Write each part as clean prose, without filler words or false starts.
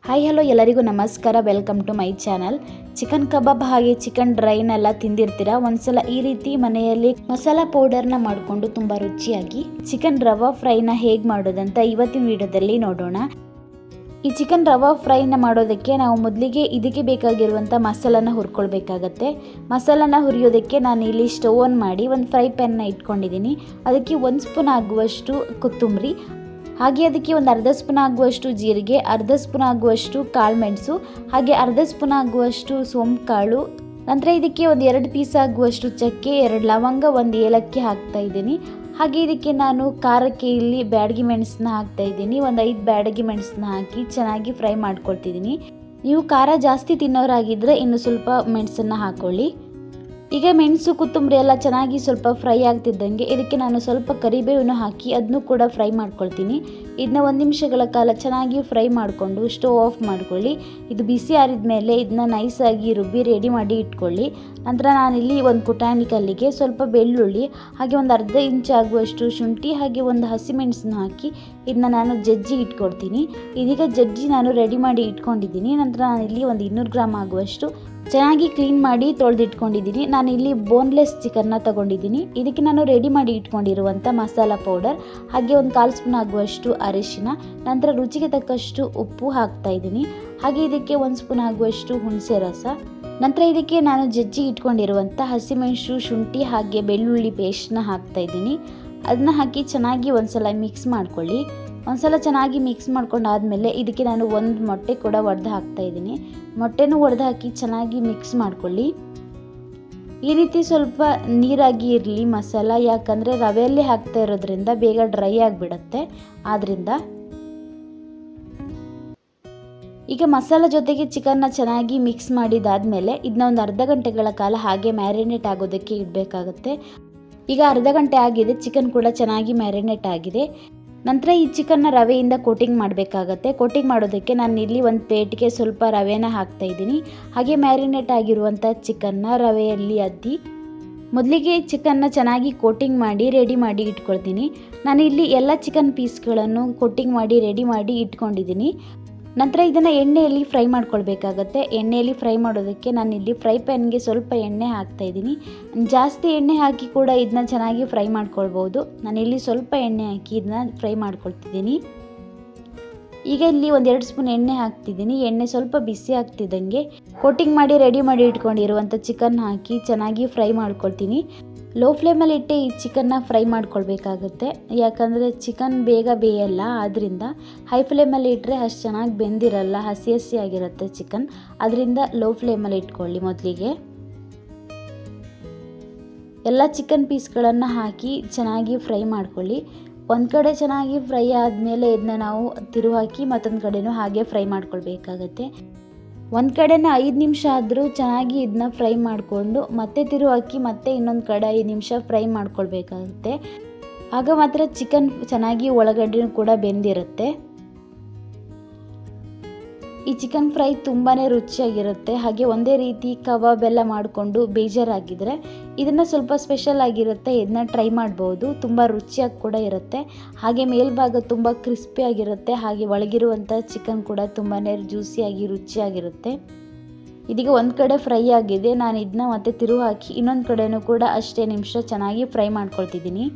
Hi hello ಎಲ್ಲರಿಗೂ ನಮಸ್ಕಾರ. Welcome to my channel. Chicken kebab ಹಾಗೆ ಚಿಕನ್ ಡ್ರೈನೆಲ್ಲ ತಿಂದಿರ್ತೀರಾ. ಒಂದ್ಸಲ ಈ ರೀತಿ ಮನೆಯಲ್ಲಿ ಮಸಾಲಾ ಪೌಡರ್ನ ಮಾಡಿಕೊಂಡು ತುಂಬ ರುಚಿಯಾಗಿ ಚಿಕನ್ ರವಾ ಫ್ರೈನ ಹೇಗೆ ಮಾಡೋದಂತ ಇವತ್ತಿನ ವಿಡಿಯೋದಲ್ಲಿ ನೋಡೋಣ. ಈ ಚಿಕನ್ ರವಾ ಫ್ರೈನ ಮಾಡೋದಕ್ಕೆ ನಾವು ಮೊದಲಿಗೆ ಇದಕ್ಕೆ ಬೇಕಾಗಿರುವಂಥ ಮಸಾಲಾನ ಹುರ್ಕೊಳ್ಬೇಕಾಗತ್ತೆ. ಮಸಾಲಾನ ಹುರಿಯೋದಕ್ಕೆ ನಾನು ಇಲ್ಲಿ ಸ್ಟವ್ ಆನ್ ಮಾಡಿ ಒಂದು ಫ್ರೈ ಪ್ಯಾನ್ನ ಇಟ್ಕೊಂಡಿದ್ದೀನಿ. ಅದಕ್ಕೆ 1 ಸ್ಪೂನ್ ಆಗುವಷ್ಟು ಕೊತ್ತಂಬರಿ, ಹಾಗೆ ಅದಕ್ಕೆ ಒಂದು ಅರ್ಧ ಸ್ಪೂನ್ ಆಗುವಷ್ಟು ಜೀರಿಗೆ, ಅರ್ಧ ಸ್ಪೂನ್ ಆಗುವಷ್ಟು ಕಾಳುಮೆಣಸು, ಹಾಗೆ ಅರ್ಧ ಸ್ಪೂನ್ ಆಗುವಷ್ಟು ಸೋಂಪು ಕಾಳು. ನಂತರ ಇದಕ್ಕೆ ಒಂದು 2 ಪೀಸ್ ಆಗುವಷ್ಟು ಚಕ್ಕೆ, 2 ಲವಂಗ, 1 ಏಲಕ್ಕಿ ಹಾಕ್ತಾ ಇದ್ದೀನಿ. ಹಾಗೆ ಇದಕ್ಕೆ ನಾನು ಖಾರಕ್ಕೆ ಇಲ್ಲಿ ಬ್ಯಾಡಗಿ ಮೆಣಸನ್ನ ಹಾಕ್ತಾ ಇದ್ದೀನಿ. ಒಂದು 5 ಬ್ಯಾಡಗಿ ಮೆಣಸನ್ನ ಹಾಕಿ ಚೆನ್ನಾಗಿ ಫ್ರೈ ಮಾಡ್ಕೊಳ್ತಿದ್ದೀನಿ. ನೀವು ಖಾರ ಜಾಸ್ತಿ ತಿನ್ನೋರಾಗಿದ್ದರೆ ಇನ್ನು ಸ್ವಲ್ಪ ಮೆಣಸನ್ನು ಹಾಕ್ಕೊಳ್ಳಿ. ಈಗ ಮೆಣಸು ಕೊತ್ತಂಬರಿ ಎಲ್ಲ ಚೆನ್ನಾಗಿ ಸ್ವಲ್ಪ ಫ್ರೈ ಆಗ್ತಿದ್ದಂಗೆ ಇದಕ್ಕೆ ನಾನು ಸ್ವಲ್ಪ ಕರಿಬೇವನ್ನು ಹಾಕಿ ಅದನ್ನು ಕೂಡ ಫ್ರೈ ಮಾಡ್ಕೊಳ್ತೀನಿ. ಇದನ್ನ 1 ನಿಮಿಷಗಳ ಕಾಲ ಚೆನ್ನಾಗಿ ಫ್ರೈ ಮಾಡಿಕೊಂಡು ಸ್ಟವ್ ಆಫ್ ಮಾಡ್ಕೊಳ್ಳಿ. ಇದು ಬಿಸಿ ಆರಿದ ಮೇಲೆ ಇದನ್ನ ನೈಸಾಗಿ ರುಬ್ಬಿ ರೆಡಿ ಮಾಡಿ ಇಟ್ಕೊಳ್ಳಿ. ನಂತರ ನಾನಿಲ್ಲಿ ಒಂದು ಕುಟಾಣಿ ಕಲ್ಲಿಗೆ ಸ್ವಲ್ಪ ಬೆಳ್ಳುಳ್ಳಿ, ಹಾಗೆ ಒಂದು ಅರ್ಧ ಇಂಚ್ ಆಗುವಷ್ಟು ಶುಂಠಿ, ಹಾಗೆ ಒಂದು ಹಸಿಮೆಣಸನ್ನು ಹಾಕಿ ಇದನ್ನ ನಾನು ಜಜ್ಜಿ ಇಟ್ಕೊಳ್ತೀನಿ. ಇದೀಗ ಜಜ್ಜಿ ನಾನು ರೆಡಿ ಮಾಡಿ ಇಟ್ಕೊಂಡಿದ್ದೀನಿ. ನಂತರ ನಾನಿಲ್ಲಿ ಒಂದು 200 ಗ್ರಾಮ್ ಆಗುವಷ್ಟು ಚೆನ್ನಾಗಿ ಕ್ಲೀನ್ ಮಾಡಿ ತೊಳೆದಿಟ್ಕೊಂಡಿದ್ದೀನಿ. ನಾನು ಇಲ್ಲಿ ಬೋನ್ಲೆಸ್ ಚಿಕನ್ನ ತಗೊಂಡಿದ್ದೀನಿ. ಇದಕ್ಕೆ ನಾನು ರೆಡಿ ಮಾಡಿ ಇಟ್ಕೊಂಡಿರುವಂಥ ಮಸಾಲ ಪೌಡರ್, ಹಾಗೆ ಒಂದು 1/4 ಸ್ಪೂನ್ ಆಗುವಷ್ಟು ಅರಿಶಿನ, ನಂತರ ರುಚಿಗೆ ತಕ್ಕಷ್ಟು ಉಪ್ಪು ಹಾಕ್ತಾ ಇದ್ದೀನಿ. ಹಾಗೆ ಇದಕ್ಕೆ 1 ಸ್ಪೂನ್ ಆಗುವಷ್ಟು ಹುಣಸೆ ರಸ, ನಂತರ ಇದಕ್ಕೆ ನಾನು ಜಜ್ಜಿ ಇಟ್ಕೊಂಡಿರುವಂಥ ಹಸಿಮೆಣಸು, ಶುಂಠಿ ಹಾಗೆ ಬೆಳ್ಳುಳ್ಳಿ ಪೇಸ್ಟ್ನ ಹಾಕ್ತಾ ಇದ್ದೀನಿ. ಅದನ್ನ ಹಾಕಿ ಚೆನ್ನಾಗಿ ಒಂದ್ಸಲ ಮಿಕ್ಸ್ ಮಾಡ್ಕೊಳ್ಳಿ. ಒಂದ್ಸಲ ಚೆನ್ನಾಗಿ ಮಿಕ್ಸ್ ಮಾಡ್ಕೊಂಡಾದ್ಮೇಲೆ ಇದಕ್ಕೆ ನಾನು 1 ಮೊಟ್ಟೆ ಕೂಡ ಒಡೆದು ಹಾಕ್ತಾ ಇದ್ದೀನಿ. ಮೊಟ್ಟೆನೂ ಒಡೆದು ಹಾಕಿ ಚೆನ್ನಾಗಿ ಮಿಕ್ಸ್ ಮಾಡ್ಕೊಳ್ಳಿ. ಈ ರೀತಿ ಸ್ವಲ್ಪ ನೀರಾಗಿ ಇರಲಿ ಮಸಾಲ, ಯಾಕಂದರೆ ರವೆಯಲ್ಲಿ ಹಾಕ್ತಾ ಇರೋದ್ರಿಂದ ಬೇಗ ಡ್ರೈ ಆಗಿಬಿಡುತ್ತೆ. ಆದ್ದರಿಂದ ಈಗ ಮಸಾಲ ಜೊತೆಗೆ ಚಿಕನ್ನ ಚೆನ್ನಾಗಿ ಮಿಕ್ಸ್ ಮಾಡಿದಾದ್ಮೇಲೆ ಇದನ್ನ ಒಂದು ಅರ್ಧ ಗಂಟೆಗಳ ಕಾಲ ಹಾಗೆ ಮ್ಯಾರಿನೇಟ್ ಆಗೋದಕ್ಕೆ ಇಡಬೇಕಾಗುತ್ತೆ. ಈಗ ಅರ್ಧ ಗಂಟೆ ಆಗಿದೆ, ಚಿಕನ್ ಕೂಡ ಚೆನ್ನಾಗಿ ಮ್ಯಾರಿನೇಟ್ ಆಗಿದೆ. ನಂತರ ಈ ಚಿಕನ್ನ ರವೆಯಿಂದ ಕೋಟಿಂಗ್ ಮಾಡಬೇಕಾಗತ್ತೆ. ಕೋಟಿಂಗ್ ಮಾಡೋದಕ್ಕೆ ನಾನು ಇಲ್ಲಿ ಒಂದು ಪ್ಲೇಟ್ಗೆ ಸ್ವಲ್ಪ ರವೆನ ಹಾಕ್ತಾ ಇದ್ದೀನಿ. ಹಾಗೆ ಮ್ಯಾರಿನೇಟ್ ಆಗಿರುವಂಥ ಚಿಕನ್ನ ರವೆಯಲ್ಲಿ ಅದ್ದಿ ಮೊದಲಿಗೆ ಚಿಕನ್ನ ಚೆನ್ನಾಗಿ ಕೋಟಿಂಗ್ ಮಾಡಿ ರೆಡಿ ಮಾಡಿ ಇಟ್ಕೊಳ್ತೀನಿ. ನಾನು ಇಲ್ಲಿ ಎಲ್ಲ ಚಿಕನ್ ಪೀಸ್ಗಳನ್ನು ಕೋಟಿಂಗ್ ಮಾಡಿ ರೆಡಿ ಮಾಡಿ ಇಟ್ಕೊಂಡಿದ್ದೀನಿ. ನಂತರ ಇದನ್ನು ಎಣ್ಣೆಯಲ್ಲಿ ಫ್ರೈ ಮಾಡ್ಕೊಳ್ಬೇಕಾಗತ್ತೆ. ಎಣ್ಣೆಯಲ್ಲಿ ಫ್ರೈ ಮಾಡೋದಕ್ಕೆ ನಾನಿಲ್ಲಿ ಫ್ರೈ ಪ್ಯಾನ್ಗೆ ಸ್ವಲ್ಪ ಎಣ್ಣೆ ಹಾಕ್ತಾ ಇದ್ದೀನಿ. ಜಾಸ್ತಿ ಎಣ್ಣೆ ಹಾಕಿ ಕೂಡ ಇದನ್ನ ಚೆನ್ನಾಗಿ ಫ್ರೈ ಮಾಡ್ಕೊಳ್ಬೋದು. ನಾನಿಲ್ಲಿ ಸ್ವಲ್ಪ ಎಣ್ಣೆ ಹಾಕಿ ಇದನ್ನ ಫ್ರೈ ಮಾಡ್ಕೊಳ್ತಿದ್ದೀನಿ. ಈಗ ಇಲ್ಲಿ 1-2 ಸ್ಪೂನ್ ಎಣ್ಣೆ ಹಾಕ್ತಿದ್ದೀನಿ. ಎಣ್ಣೆ ಸ್ವಲ್ಪ ಬಿಸಿ ಆಗ್ತಿದ್ದಂಗೆ ಕೋಟಿಂಗ್ ಮಾಡಿ ರೆಡಿ ಮಾಡಿ ಇಟ್ಕೊಂಡಿರುವಂಥ ಚಿಕನ್ ಹಾಕಿ ಚೆನ್ನಾಗಿ ಫ್ರೈ ಮಾಡ್ಕೊಳ್ತೀನಿ. ಲೋ ಫ್ಲೇಮಲ್ಲಿ ಇಟ್ಟೆ ಈ ಚಿಕನ್ನ ಫ್ರೈ ಮಾಡ್ಕೊಳ್ಬೇಕಾಗುತ್ತೆ, ಯಾಕಂದರೆ ಚಿಕನ್ ಬೇಗ ಬೇಯಲ್ಲ. ಆದ್ದರಿಂದ ಹೈ ಫ್ಲೇಮಲ್ಲಿ ಇಟ್ಟರೆ ಅಷ್ಟು ಚೆನ್ನಾಗಿ ಬೆಂದಿರಲ್ಲ, ಹಸಿ ಹಸಿಯಾಗಿರುತ್ತೆ ಚಿಕನ್. ಅದರಿಂದ ಲೋ ಫ್ಲೇಮಲ್ಲಿ ಇಟ್ಕೊಳ್ಳಿ. ಮೊದಲಿಗೆ ಎಲ್ಲ ಚಿಕನ್ ಪೀಸ್ಗಳನ್ನು ಹಾಕಿ ಚೆನ್ನಾಗಿ ಫ್ರೈ ಮಾಡ್ಕೊಳ್ಳಿ. ಒಂದು ಕಡೆ ಚೆನ್ನಾಗಿ ಫ್ರೈ ಆದಮೇಲೆ ಇದನ್ನ ನಾವು ತಿರುವು ಹಾಕಿ ಮತ್ತೊಂದು ಕಡೆನೂ ಹಾಗೆ ಫ್ರೈ ಮಾಡ್ಕೊಳ್ಬೇಕಾಗತ್ತೆ. ಒಂದು ಕಡೆನೇ 5 ನಿಮಿಷ ಆದರೂ ಚೆನ್ನಾಗಿ ಇದನ್ನ ಫ್ರೈ ಮಾಡಿಕೊಂಡು ಮತ್ತೆ ತಿರುವು ಹಾಕಿ ಮತ್ತೆ ಇನ್ನೊಂದು ಕಡೆ 5 ನಿಮಿಷ ಫ್ರೈ ಮಾಡ್ಕೊಳ್ಬೇಕಾಗುತ್ತೆ. ಆಗ ಮಾತ್ರ ಚಿಕನ್ ಚೆನ್ನಾಗಿ ಒಳಗಡೆ ಕೂಡ ಬೆಂದಿರುತ್ತೆ. ಈ ಚಿಕನ್ ಫ್ರೈ ತುಂಬಾ ರುಚಿಯಾಗಿರುತ್ತೆ. ಹಾಗೆ ಒಂದೇ ರೀತಿ ಕಬಾಬ್ ಎಲ್ಲ ಮಾಡಿಕೊಂಡು ಬೇಜಾರಾಗಿದ್ದರೆ ಇದನ್ನು ಸ್ವಲ್ಪ ಸ್ಪೆಷಲ್ ಆಗಿರುತ್ತೆ, ಇದನ್ನ ಟ್ರೈ ಮಾಡ್ಬೋದು. ತುಂಬ ರುಚಿಯಾಗಿ ಕೂಡ ಇರುತ್ತೆ. ಹಾಗೆ ಮೇಲ್ಭಾಗ ತುಂಬ ಕ್ರಿಸ್ಪಿಯಾಗಿರುತ್ತೆ. ಹಾಗೆ ಒಳಗಿರುವಂಥ ಚಿಕನ್ ಕೂಡ ತುಂಬಾ ಜ್ಯೂಸಿಯಾಗಿ ರುಚಿಯಾಗಿರುತ್ತೆ. ಇದೀಗ ಒಂದು ಕಡೆ ಫ್ರೈ ಆಗಿದೆ. ನಾನು ಇದನ್ನ ಮತ್ತೆ ತಿರುವು ಹಾಕಿ ಇನ್ನೊಂದು ಕಡೆನೂ ಕೂಡ ಅಷ್ಟೇ ನಿಮಿಷ ಚೆನ್ನಾಗಿ ಫ್ರೈ ಮಾಡ್ಕೊಳ್ತಿದ್ದೀನಿ.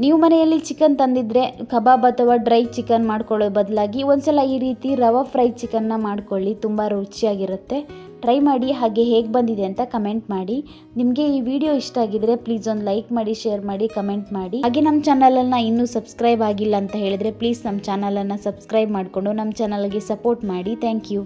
ನೀವು ಮನೆಯಲ್ಲಿ ಚಿಕನ್ ತಂದಿದ್ದರೆ ಕಬಾಬ್ ಅಥವಾ ಡ್ರೈ ಚಿಕನ್ ಮಾಡ್ಕೊಳ್ಳೋ ಬದಲಾಗಿ ಒಂದ್ಸಲ ಈ ರೀತಿ ರವಾ ಫ್ರೈ ಚಿಕನ್ನ ಮಾಡ್ಕೊಳ್ಳಿ. ತುಂಬ ರುಚಿಯಾಗಿರುತ್ತೆ. ಟ್ರೈ ಮಾಡಿ. ಹಾಗೆ ಹೇಗೆ ಬಂದಿದೆ ಅಂತ ಕಮೆಂಟ್ ಮಾಡಿ. ನಿಮಗೆ ಈ ವಿಡಿಯೋ ಇಷ್ಟ ಆಗಿದ್ರೆ ಪ್ಲೀಸ್ ಒಂದು ಲೈಕ್ ಮಾಡಿ, ಶೇರ್ ಮಾಡಿ, ಕಮೆಂಟ್ ಮಾಡಿ. ಹಾಗೆ ನಮ್ಮ ಚಾನಲನ್ನು ಇನ್ನೂ ಸಬ್ಸ್ಕ್ರೈಬ್ ಆಗಿಲ್ಲ ಅಂತ ಹೇಳಿದರೆ ಪ್ಲೀಸ್ ನಮ್ಮ ಚಾನಲನ್ನು ಸಬ್ಸ್ಕ್ರೈಬ್ ಮಾಡಿಕೊಂಡು ನಮ್ಮ ಚಾನಲ್ಗೆ ಸಪೋರ್ಟ್ ಮಾಡಿ. Thank you.